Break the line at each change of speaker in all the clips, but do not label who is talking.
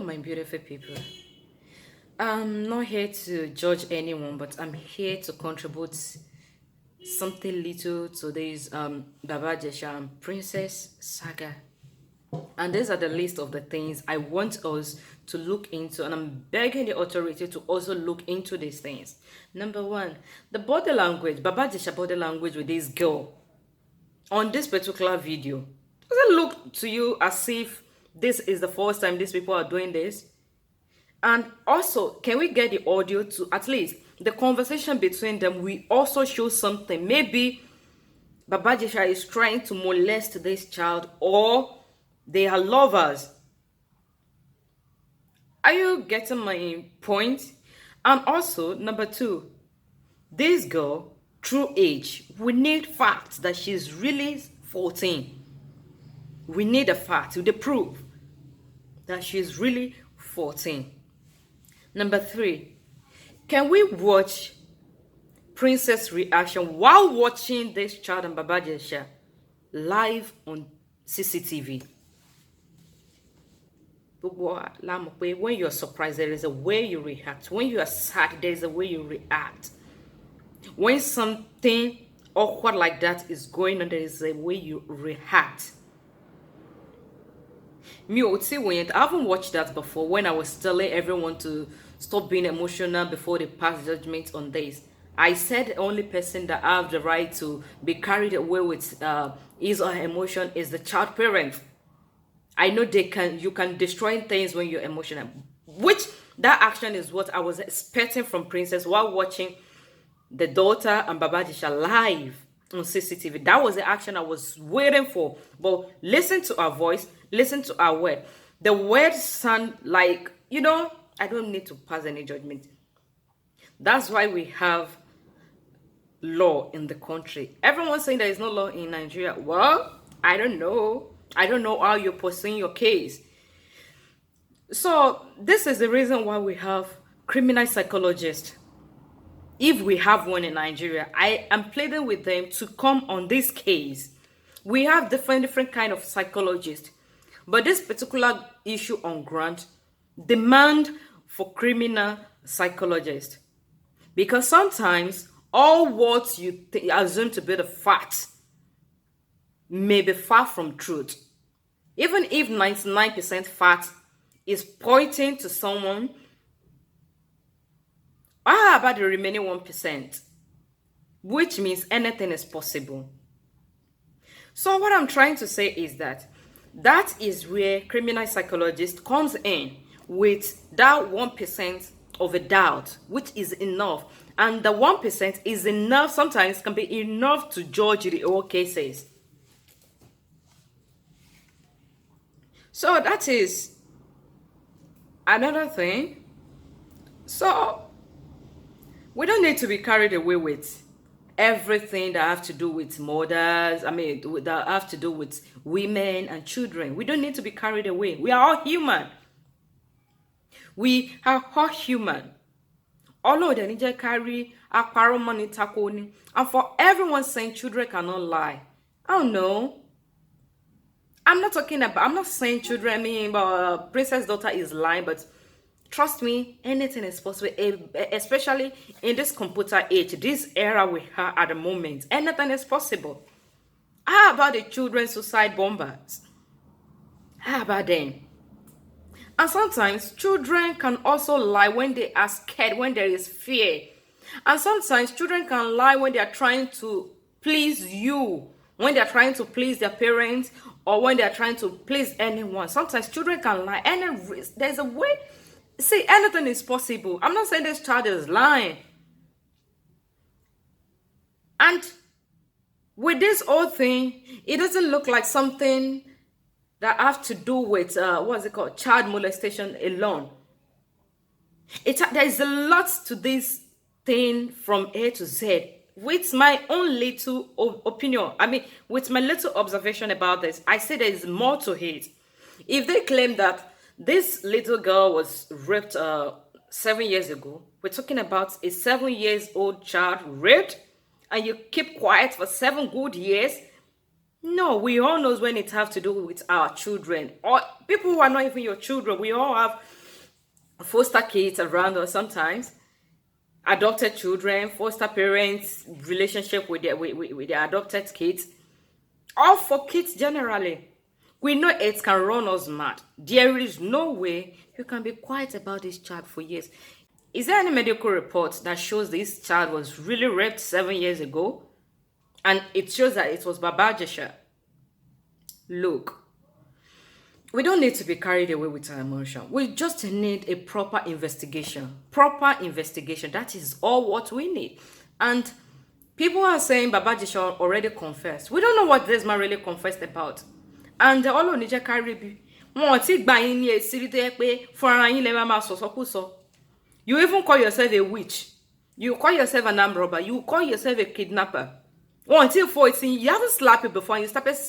My beautiful people. I'm not here to judge anyone, but I'm here to contribute something little to this Baba Jesha and Princess saga. And these are the list of the things I want us to look into, and I'm begging the authority to also look into these things. Number one, the body language, Baba Jesha body language with this girl on this particular video. Does it look to you as if this is the first time these people are doing this? And also, can we get the audio to at least the conversation between them? We also show something. Maybe Baba Jesha is trying to molest this child, or they are lovers. Are you getting my point? And also, number two, this girl, true age, we need facts that she's really 14. We need a fact, the proof that she's really 14. Number three, can we watch Princess reaction while watching this child and Baba Jesha live on CCTV? When you're surprised, there is a way you react. When you are sad, there is a way you react. When something awkward like that is going on, there is a way you react. I haven't watched that before when I was telling everyone to stop being emotional before they pass judgment on this. I said the only person that have the right to be carried away with his or her emotion is the child parent. I know you can destroy things when you're emotional. Which that action is what I was expecting from Princess while watching the daughter and Baba Jesha live on CCTV. That was the action I was waiting for. But listen to her voice, listen to her word. The words sound like, I don't need to pass any judgment. That's why we have law in the country. Everyone's saying there is no law in Nigeria. Well, I don't know. I don't know how you're pursuing your case. So this is the reason why we have criminal psychologists. If we have one in Nigeria, I am pleading with them to come on this case. We have different kind of psychologists, but this particular issue on grant demand for criminal psychologists, because sometimes all what you assume to be the fact may be far from truth. Even if 99% fact is pointing to someone, how about the remaining 1%? Which means anything is possible. So what I'm trying to say is that is where criminal psychologist comes in with that 1% of a doubt, which is enough. And the 1% is enough, sometimes can be enough to judge the whole cases. So that is another thing. So we don't need to be carried away with everything that have to do with mothers, that have to do with women and children. We don't need to be carried away. We are all human. We are all human. Although they need to carry a money takoni. And for everyone saying children cannot lie. I don't know. I'm not saying children, but Princess daughter is lying, but trust me, anything is possible, especially in this computer age, this era we have at the moment. Anything is possible. How about the children suicide bombers? How about them? And sometimes children can also lie when they are scared, when there is fear. And sometimes children can lie when they are trying to please you, when they are trying to please their parents, or when they are trying to please anyone. Sometimes children can lie. And there's a way. See, anything is possible. I'm not saying this child is lying. And with this whole thing, it doesn't look like something that have to do with child molestation alone. There's a lot to this thing from A to Z. With my own little opinion, with my little observation about this, I say there is more to it. If they claim that this little girl was raped 7 years ago, we're talking about a 7-year-old child raped, and you keep quiet for 7 good years. No, we all knows when it have to do with our children or people who are not even your children. We all have foster kids around us sometimes, adopted children, foster parents, relationship with their adopted kids, or for kids generally. We know it can run us mad. There is no way you can be quiet about this child for years. Is there any medical report that shows this child was really raped 7 years ago? And it shows that it was Baba Jesha. Look, we don't need to be carried away with our emotion. We just need a proper investigation. Proper investigation. That is all what we need. And people are saying Baba Jesha already confessed. We don't know what this man really confessed about. And all of Niger carry wọ́n ti gbà yín ní èsì tó yẹ pé fúnra yín lè máa sọ̀sọ́kùsọ. You even call yourself a witch. You call yourself an armed robber. You call yourself a kidnapper. Until 14, you haven't slapped it before. And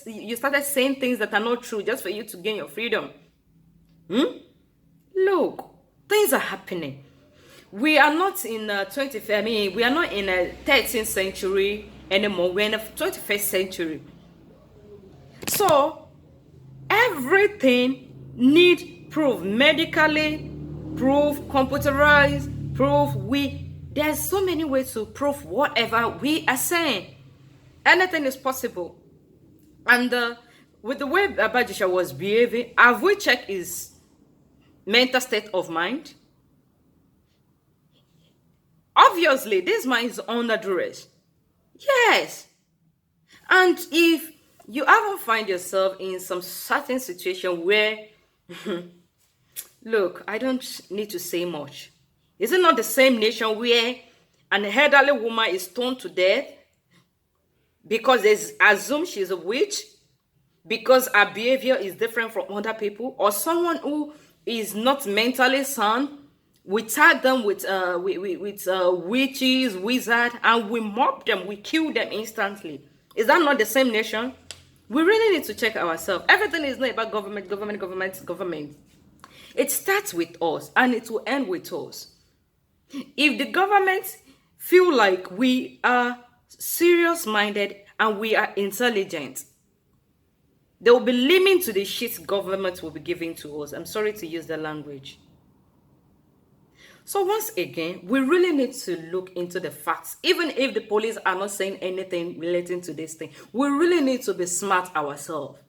you started saying things that are not true just for you to gain your freedom. Look, things are happening. We are not in 25th. I mean, we are not in a 13th century anymore. We're in the 21st century. So everything need proof, medically proof, computerized proof. There's so many ways to prove whatever we are saying. Anything is possible. And with the way Baba Jesha was behaving, have we checked his mental state of mind? Obviously, this man is under duress. Yes. And if you ever find yourself in some certain situation where, look, I don't need to say much. Is it not the same nation where an elderly woman is stoned to death because they assume she's a witch, because her behavior is different from other people, or someone who is not mentally sound? We tag them with witches, wizards, and we mob them, we kill them instantly. Is that not the same nation? We really need to check ourselves. Everything is not about government. It starts with us and it will end with us. If the government feel like we are serious-minded and we are intelligent, they will be listening to the shit government will be giving to us. I'm sorry to use the language. So once again, we really need to look into the facts. Even if the police are not saying anything relating to this thing, we really need to be smart ourselves.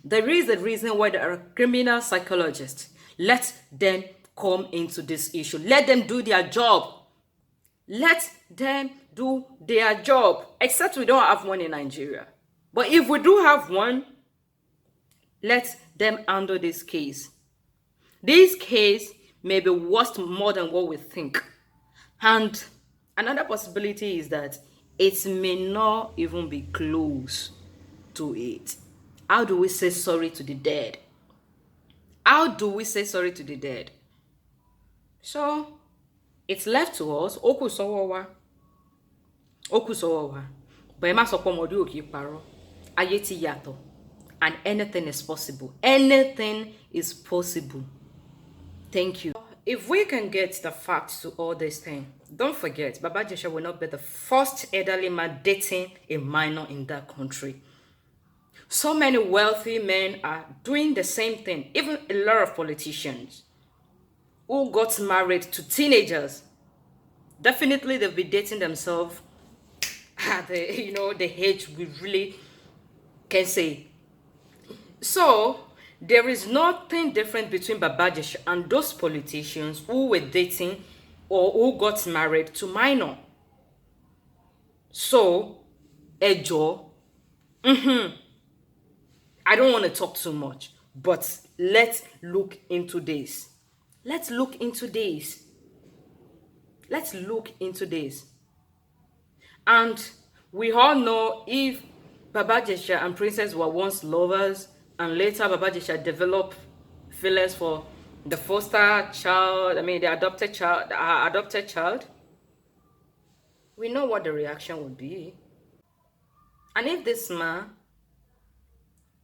There is a reason why there are criminal psychologists. Let them come into this issue. Let them do their job. Let them do their job. Except we don't have one in Nigeria. But if we do have one, let them handle this case. This case may be worse more than what we think. And another possibility is that it may not even be close to it. How do we say sorry to the dead? How do we say sorry to the dead? So, it's left to us. Oku sowowa. But ema sopo modi oki paro. Ayé ti yàtọ̀. And anything is possible. Anything is possible. Thank you. If we can get the facts to all this thing, don't forget, Baba Jesha will not be the first elderly man dating a minor in that country. So many wealthy men are doing the same thing. Even a lot of politicians who got married to teenagers, definitely they'll be dating themselves at the age we really can say. So there is nothing different between Baba Jesha and those politicians who were dating or who got married to minor. So, Ejo, I don't want to talk too much, but let's look into this. Let's look into this. And we all know if Baba Jesha and Princess were once lovers, and later Baba Jesha developed feelings for the foster child, the adopted child, we know what the reaction would be. And if this man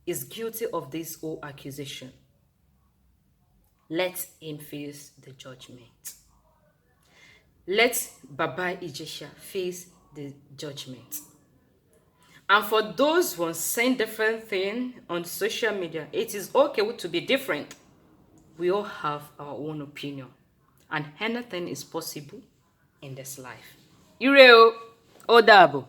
is guilty of this whole accusation, let him face the judgment. Let Baba Ijesha face the judgment. And for those who are saying different thing on social media, it is okay to be different. We all have our own opinion, and anything is possible in this life. Ire o, ó dàbọ̀.